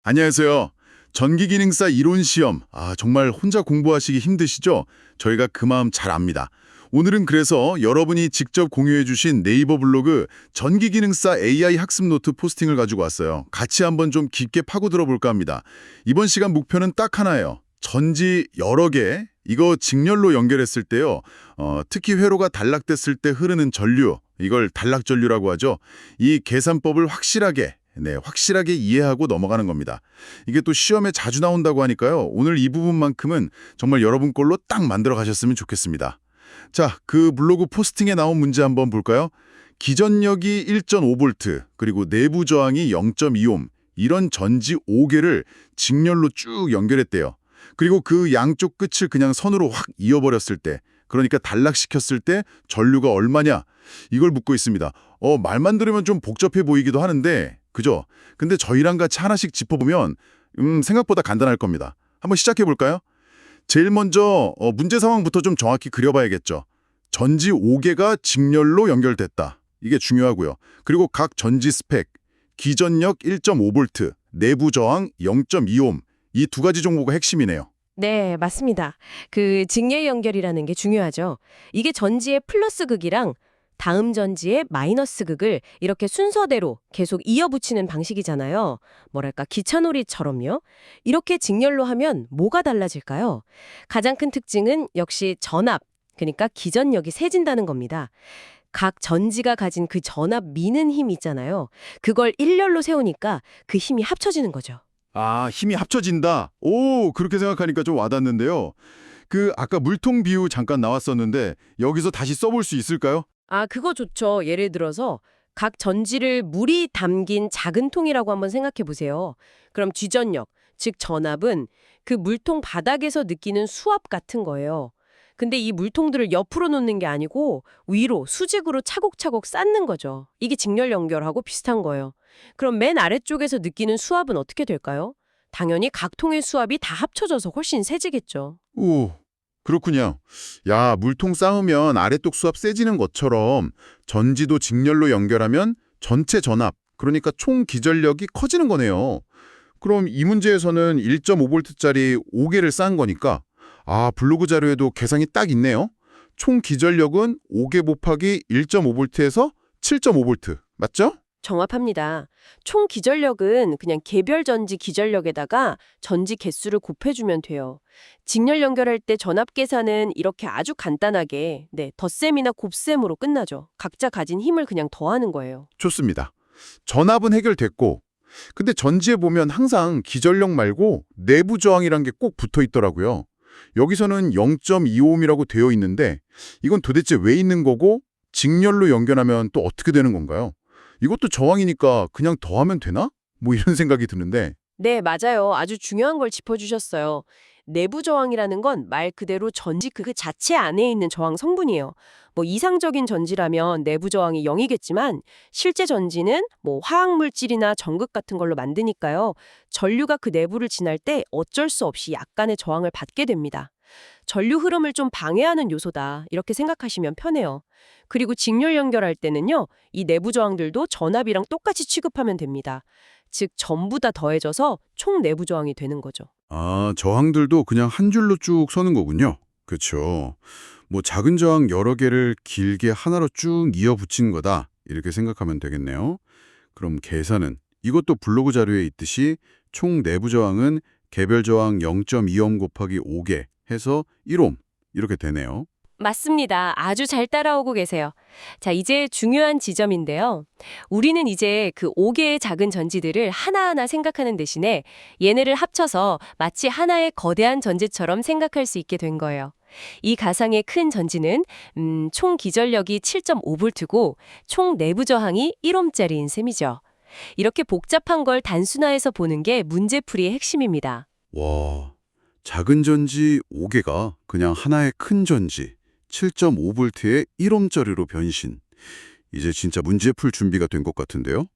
안녕하세요. 전기기능사 이론 시험. 정말 혼자 공부하시기 힘드시죠? 저희가 그 마음 잘 압니다. 오늘은 그래서 여러분이 직접 공유해 주신 네이버 블로그 전기기능사 AI 학습 노트 포스팅을 가지고 왔어요. 같이 한번 좀 깊게 파고들어 볼까 합니다. 이번 시간 목표는 딱 하나예요. 전지 여러 개, 이거 직렬로 연결했을 때요. 특히 회로가 단락됐을 때 흐르는 전류, 이걸 단락전류라고 하죠. 이 계산법을 확실하게 이해하고 넘어가는 겁니다. 이게 또 시험에 자주 나온다고 하니까요. 오늘 이 부분만큼은 정말 여러분 걸로 딱 만들어 가셨으면 좋겠습니다. 자, 그 블로그 포스팅에 나온 문제 한번 볼까요? 기전력이 1.5V, 그리고 내부 저항이 0.2옴, 이런 전지 5개를 직렬로 쭉 연결했대요. 그리고 그 양쪽 끝을 그냥 선으로 확 이어버렸을 때, 그러니까 단락시켰을 때 전류가 얼마냐? 이걸 묻고 있습니다. 말만 들으면 좀 복잡해 보이기도 하는데, 그죠? 근데 저희랑 같이 하나씩 짚어보면 생각보다 간단할 겁니다. 한번 시작해 볼까요? 제일 먼저 문제 상황부터 좀 정확히 그려봐야겠죠. 전지 5개가 직렬로 연결됐다. 이게 중요하고요. 그리고 각 전지 스펙, 기전력 1.5V, 내부 저항 0.2옴, 이 두 가지 정보가 핵심이네요. 네, 맞습니다. 그 직렬 연결이라는 게 중요하죠. 이게 전지의 플러스 극이랑 다음 전지의 마이너스 극을 이렇게 순서대로 계속 이어붙이는 방식이잖아요. 뭐랄까 기차놀이처럼요. 이렇게 직렬로 하면 뭐가 달라질까요? 가장 큰 특징은 역시 전압, 그러니까 기전력이 세진다는 겁니다. 각 전지가 가진 그 전압 미는 힘 있잖아요. 그걸 일렬로 세우니까 그 힘이 합쳐지는 거죠. 힘이 합쳐진다. 그렇게 생각하니까 좀 와닿는데요. 아까 물통 비유 잠깐 나왔었는데 여기서 다시 써볼 수 있을까요? 그거 좋죠. 예를 들어서 각 전지를 물이 담긴 작은 통이라고 한번 생각해 보세요. 그럼 쥐전력, 즉 전압은 그 물통 바닥에서 느끼는 수압 같은 거예요. 근데 이 물통들을 옆으로 놓는 게 아니고 위로 수직으로 차곡차곡 쌓는 거죠. 이게 직렬 연결하고 비슷한 거예요. 그럼 맨 아래쪽에서 느끼는 수압은 어떻게 될까요? 당연히 각 통의 수압이 다 합쳐져서 훨씬 세지겠죠. 오, 그렇군요. 야, 물통 쌓으면 아래쪽 수압 세지는 것처럼 전지도 직렬로 연결하면 전체 전압, 그러니까 총 기전력이 커지는 거네요. 그럼 이 문제에서는 1.5V짜리 5개를 쌓은 거니까 블로그 자료에도 계산이 딱 있네요. 총 기전력은 5개 곱하기 1.5V에서 7.5V, 맞죠? 정확합니다. 총 기전력은 그냥 개별 전지 기전력에다가 전지 개수를 곱해주면 돼요. 직렬 연결할 때 전압 계산은 이렇게 아주 간단하게 덧셈이나 곱셈으로 끝나죠. 각자 가진 힘을 그냥 더하는 거예요. 좋습니다. 전압은 해결됐고, 근데 전지에 보면 항상 기전력 말고 내부 저항이란 게 꼭 붙어 있더라고요. 여기서는 0.25옴이라고 되어 있는데 이건 도대체 왜 있는 거고 직렬로 연결하면 또 어떻게 되는 건가요? 이것도 저항이니까 그냥 더하면 되나? 뭐 이런 생각이 드는데. 네, 맞아요. 아주 중요한 걸 짚어주셨어요. 내부 저항이라는 건 말 그대로 전지 그 자체 안에 있는 저항 성분이에요. 뭐 이상적인 전지라면 내부 저항이 0이겠지만 실제 전지는 뭐 화학물질이나 전극 같은 걸로 만드니까요. 전류가 그 내부를 지날 때 어쩔 수 없이 약간의 저항을 받게 됩니다. 전류 흐름을 좀 방해하는 요소다. 이렇게 생각하시면 편해요. 그리고 직렬 연결할 때는요. 이 내부 저항들도 전압이랑 똑같이 취급하면 됩니다. 즉 전부 다 더해져서 총 내부 저항이 되는 거죠. 저항들도 그냥 한 줄로 쭉 서는 거군요. 그렇죠. 뭐 작은 저항 여러 개를 길게 하나로 쭉 이어 붙인 거다. 이렇게 생각하면 되겠네요. 그럼 계산은 이것도 블로그 자료에 있듯이 총 내부 저항은 개별 저항 0.2옴 곱하기 5개 해서 1옴 이렇게 되네요. 맞습니다. 아주 잘 따라오고 계세요. 자, 이제 중요한 지점인데요. 우리는 이제 그 5개의 작은 전지들을 하나하나 생각하는 대신에 얘네를 합쳐서 마치 하나의 거대한 전지처럼 생각할 수 있게 된 거예요. 이 가상의 큰 전지는 총 기전력이 7.5V고 총 내부 저항이 1옴짜리인 셈이죠. 이렇게 복잡한 걸 단순화해서 보는 게 문제풀이의 핵심입니다. 와, 작은 전지 5개가 그냥 하나의 큰 전지 7.5V의 1옴짜리로 변신. 이제 진짜 문제 풀 준비가 된 것 같은데요.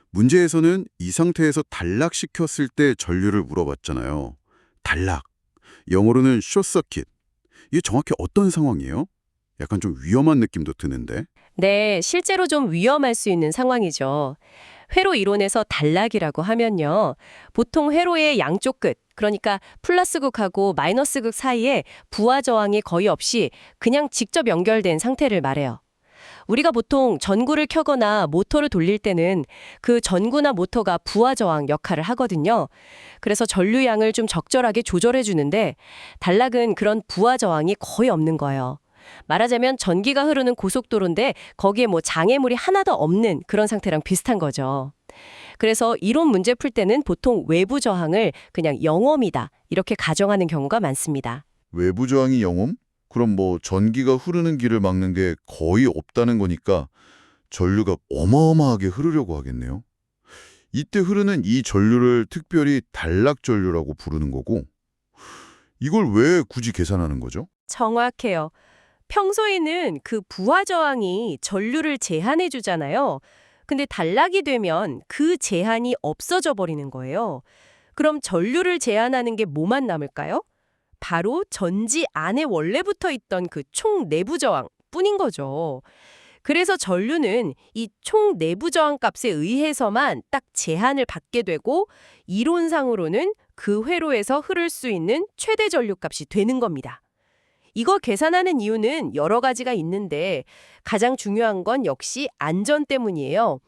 문제에서는 이 상태에서 단락시켰을 때 전류를 물어봤잖아요. 단락. 영어로는 숏서킷. 이게 정확히 어떤 상황이에요? 약간 좀 위험한 느낌도 드는데. 네, 실제로 좀 위험할 수 있는 상황이죠. 회로 이론에서 단락이라고 하면요. 보통 회로의 양쪽 끝, 그러니까 플러스극하고 마이너스극 사이에 부하 저항이 거의 없이 그냥 직접 연결된 상태를 말해요. 우리가 보통 전구를 켜거나 모터를 돌릴 때는 그 전구나 모터가 부하 저항 역할을 하거든요. 그래서 전류량을 좀 적절하게 조절해 주는데 단락은 그런 부하 저항이 거의 없는 거예요. 말하자면 전기가 흐르는 고속도로인데 거기에 뭐 장애물이 하나도 없는 그런 상태랑 비슷한 거죠. 그래서 이론 문제 풀 때는 보통 외부 저항을 그냥 0ohm이다 이렇게 가정하는 경우가 많습니다. 외부 저항이 영옴? 그럼 뭐 전기가 흐르는 길을 막는 게 거의 없다는 거니까 전류가 어마어마하게 흐르려고 하겠네요. 이때 흐르는 이 전류를 특별히 단락 전류라고 부르는 거고, 이걸 왜 굳이 계산하는 거죠? 정확해요. 평소에는 그 부하 저항이 전류를 제한해 주잖아요. 근데 단락이 되면 그 제한이 없어져 버리는 거예요. 그럼 전류를 제한하는 게 뭐만 남을까요? 바로 전지 안에 원래 붙어 있던 그 총 내부 저항 뿐인 거죠. 그래서 전류는 이 총 내부 저항 값에 의해서만 딱 제한을 받게 되고 이론상으로는 그 회로에서 흐를 수 있는 최대 전류 값이 되는 겁니다. 이거 계산하는 이유는 여러 가지가 있는데 가장 중요한 건 역시 안전 때문이에요.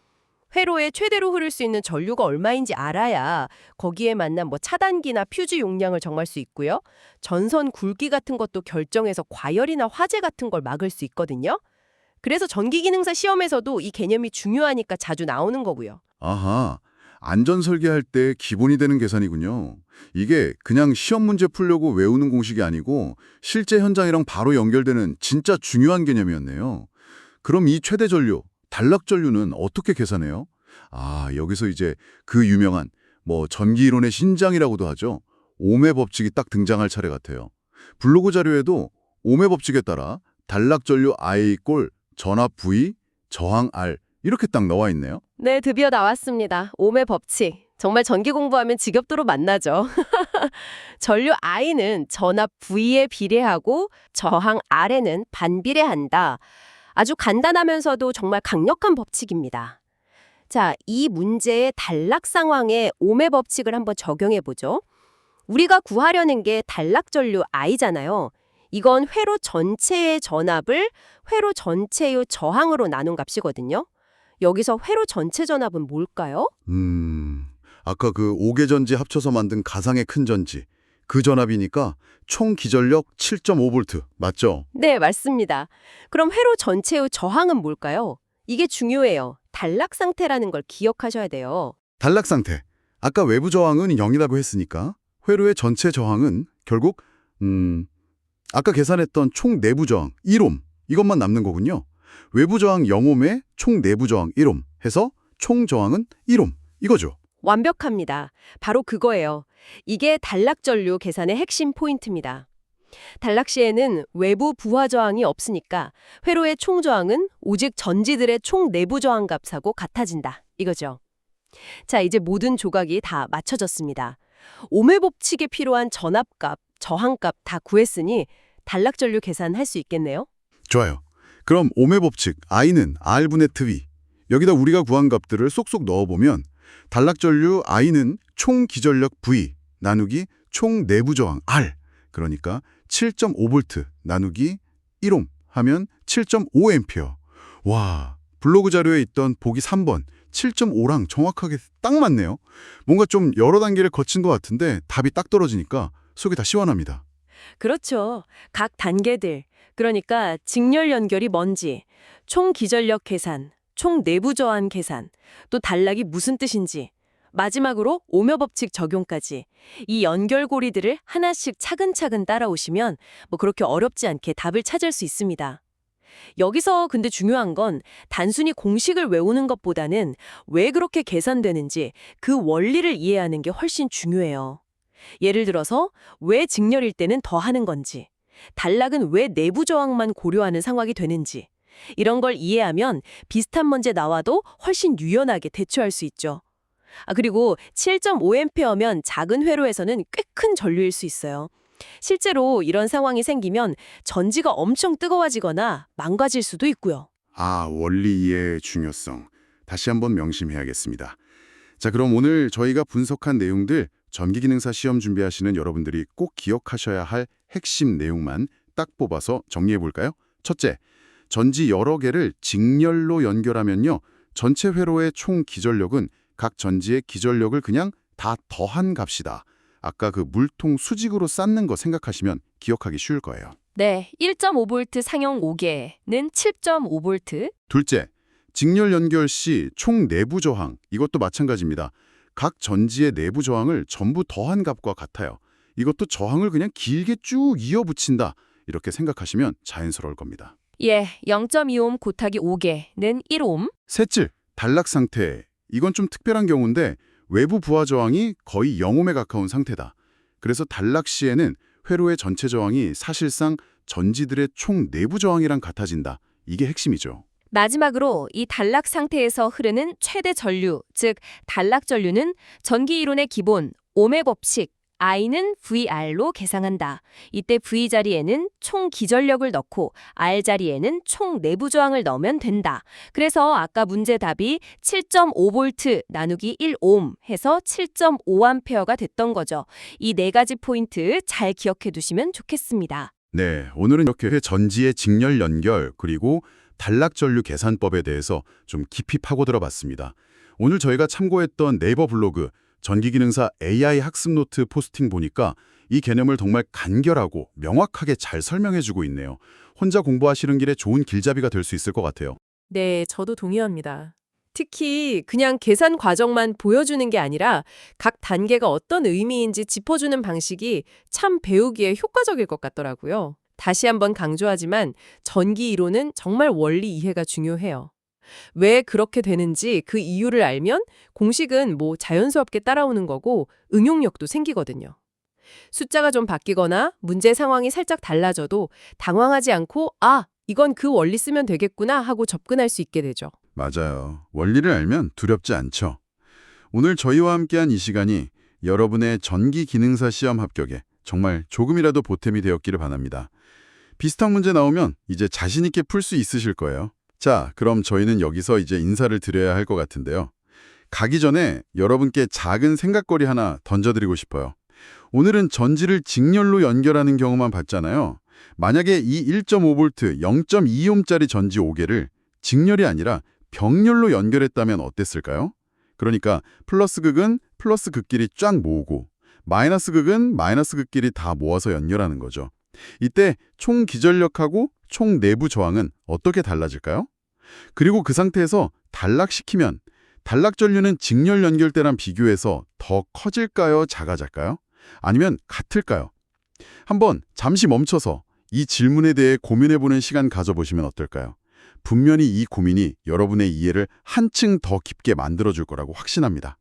회로에 최대로 흐를 수 있는 전류가 얼마인지 알아야 거기에 맞는 뭐 차단기나 퓨즈 용량을 정할 수 있고요. 전선 굵기 같은 것도 결정해서 과열이나 화재 같은 걸 막을 수 있거든요. 그래서 전기기능사 시험에서도 이 개념이 중요하니까 자주 나오는 거고요. 아하, 안전 설계할 때 기본이 되는 계산이군요. 이게 그냥 시험 문제 풀려고 외우는 공식이 아니고 실제 현장이랑 바로 연결되는 진짜 중요한 개념이었네요. 그럼 이 최대 전류, 단락 전류는 어떻게 계산해요? 아, 여기서 이제 그 유명한 뭐 전기 이론의 신장이라고도 하죠. ohm의 법칙이 딱 등장할 차례 같아요. 블로그 자료에도 ohm의 법칙에 따라 단락 전류 I 꼴 전압 V, 저항 R 이렇게 딱 나와 있네요. 네, 드디어 나왔습니다. ohm의 법칙. 정말 전기 공부하면 지겹도록 만나죠. 전류 I는 전압 V에 비례하고 저항 R에는 반비례한다. 아주 간단하면서도 정말 강력한 법칙입니다. 자, 이 문제의 단락 상황에 ohm의 법칙을 한번 적용해 보죠. 우리가 구하려는 게 단락 전류 I잖아요. 이건 회로 전체의 전압을 회로 전체의 저항으로 나눈 값이거든요. 여기서 회로 전체 전압은 뭘까요? 아까 그 5개 전지 합쳐서 만든 가상의 큰 전지. 그 전압이니까 총 기전력 7.5V 맞죠? 네, 맞습니다. 그럼 회로 전체의 저항은 뭘까요? 이게 중요해요. 단락 상태라는 걸 기억하셔야 돼요. 단락 상태. 아까 외부 저항은 0이라고 했으니까 회로의 전체 저항은 결국 아까 계산했던 총 내부 저항 1옴 이것만 남는 거군요. 외부 저항 0옴에 총 내부 저항 1옴 해서 총 저항은 1옴 이거죠. 완벽합니다. 바로 그거예요. 이게 단락 전류 계산의 핵심 포인트입니다. 단락 시에는 외부 부하 저항이 없으니까 회로의 총 저항은 오직 전지들의 총 내부 저항 값하고 같아진다. 이거죠. 자, 이제 모든 조각이 다 맞춰졌습니다. ohm의 법칙에 필요한 전압값, 저항값 다 구했으니 단락 전류 계산할 수 있겠네요. 좋아요. 그럼 ohm의 법칙 I는 R분의 V 여기다 우리가 구한 값들을 쏙쏙 넣어보면 단락 전류 I는 총 기전력 V 나누기 총 내부 저항 R 그러니까 7.5V 나누기 1옴 하면 7.5A. 와, 블로그 자료에 있던 보기 3번 7.5랑 정확하게 딱 맞네요. 뭔가 좀 여러 단계를 거친 것 같은데 답이 딱 떨어지니까 속이 다 시원합니다. 그렇죠. 각 단계들, 그러니까 직렬 연결이 뭔지, 총 기전력 계산, 총 내부 저항 계산, 또 단락이 무슨 뜻인지, 마지막으로 ohm의 법칙 적용까지 이 연결고리들을 하나씩 차근차근 따라오시면 뭐 그렇게 어렵지 않게 답을 찾을 수 있습니다. 여기서 근데 중요한 건 단순히 공식을 외우는 것보다는 왜 그렇게 계산되는지 그 원리를 이해하는 게 훨씬 중요해요. 예를 들어서 왜 직렬일 때는 더 하는 건지, 단락은 왜 내부 저항만 고려하는 상황이 되는지 이런 걸 이해하면 비슷한 문제 나와도 훨씬 유연하게 대처할 수 있죠. 그리고 7.5A면 작은 회로에서는 꽤 큰 전류일 수 있어요. 실제로 이런 상황이 생기면 전지가 엄청 뜨거워지거나 망가질 수도 있고요. 아, 원리 이해의 중요성. 다시 한번 명심해야겠습니다. 자, 그럼 오늘 저희가 분석한 내용들 전기기능사 시험 준비하시는 여러분들이 꼭 기억하셔야 할 핵심 내용만 딱 뽑아서 정리해 볼까요? 첫째, 전지 여러 개를 직렬로 연결하면요. 전체 회로의 총 기전력은 각 전지의 기전력을 그냥 다 더한 값이다. 아까 그 물통 수직으로 쌓는 거 생각하시면 기억하기 쉬울 거예요. 네, 1.5V 상용 5개는 7.5V. 둘째, 직렬 연결 시 총 내부 저항, 이것도 마찬가지입니다. 각 전지의 내부 저항을 전부 더한 값과 같아요. 이것도 저항을 그냥 길게 쭉 이어붙인다. 이렇게 생각하시면 자연스러울 겁니다. 예, 0.2옴 곱하기 5개는 1옴. 셋째, 단락 상태. 이건 좀 특별한 경우인데 외부 부하 저항이 거의 0옴에 가까운 상태다. 그래서 단락 시에는 회로의 전체 저항이 사실상 전지들의 총 내부 저항이랑 같아진다. 이게 핵심이죠. 마지막으로 이 단락 상태에서 흐르는 최대 전류, 즉 단락 전류는 전기 이론의 기본 옴의 법칙 I는 VR로 계상한다. 이때 V 자리에는 총 기전력을 넣고 R 자리에는 총 내부 저항을 넣으면 된다. 그래서 아까 문제 답이 7.5V 나누기 1옴 해서 7.5A가 됐던 거죠. 이 네 가지 포인트 잘 기억해 두시면 좋겠습니다. 네, 오늘은 이렇게 전지의 직렬 연결 그리고 단락 전류 계산법에 대해서 좀 깊이 파고들어 봤습니다. 오늘 저희가 참고했던 네이버 블로그 전기기능사 AI 학습 노트 포스팅 보니까 이 개념을 정말 간결하고 명확하게 잘 설명해주고 있네요. 혼자 공부하시는 길에 좋은 길잡이가 될 수 있을 것 같아요. 네, 저도 동의합니다. 특히 그냥 계산 과정만 보여주는 게 아니라 각 단계가 어떤 의미인지 짚어주는 방식이 참 배우기에 효과적일 것 같더라고요. 다시 한번 강조하지만 전기 이론은 정말 원리 이해가 중요해요. 왜 그렇게 되는지 그 이유를 알면 공식은 뭐 자연스럽게 따라오는 거고 응용력도 생기거든요. 숫자가 좀 바뀌거나 문제 상황이 살짝 달라져도 당황하지 않고 아, 이건 그 원리 쓰면 되겠구나 하고 접근할 수 있게 되죠. 맞아요. 원리를 알면 두렵지 않죠. 오늘 저희와 함께한 이 시간이 여러분의 전기기능사 시험 합격에 정말 조금이라도 보탬이 되었기를 바랍니다. 비슷한 문제 나오면 이제 자신 있게 풀 수 있으실 거예요. 자, 그럼 저희는 여기서 이제 인사를 드려야 할 것 같은데요. 가기 전에 여러분께 작은 생각거리 하나 던져드리고 싶어요. 오늘은 전지를 직렬로 연결하는 경우만 봤잖아요. 만약에 이 1.5V, 0.2옴짜리 전지 5개를 직렬이 아니라 병렬로 연결했다면 어땠을까요? 그러니까 플러스 극은 플러스 극끼리 쫙 모으고 마이너스 극은 마이너스 극끼리 다 모아서 연결하는 거죠. 이때 총 기전력하고 총 내부 저항은 어떻게 달라질까요? 그리고 그 상태에서 단락시키면 단락 전류는 직렬 연결 때랑 비교해서 더 커질까요? 작아질까요? 아니면 같을까요? 한번 잠시 멈춰서 이 질문에 대해 고민해보는 시간 가져보시면 어떨까요? 분명히 이 고민이 여러분의 이해를 한층 더 깊게 만들어줄 거라고 확신합니다.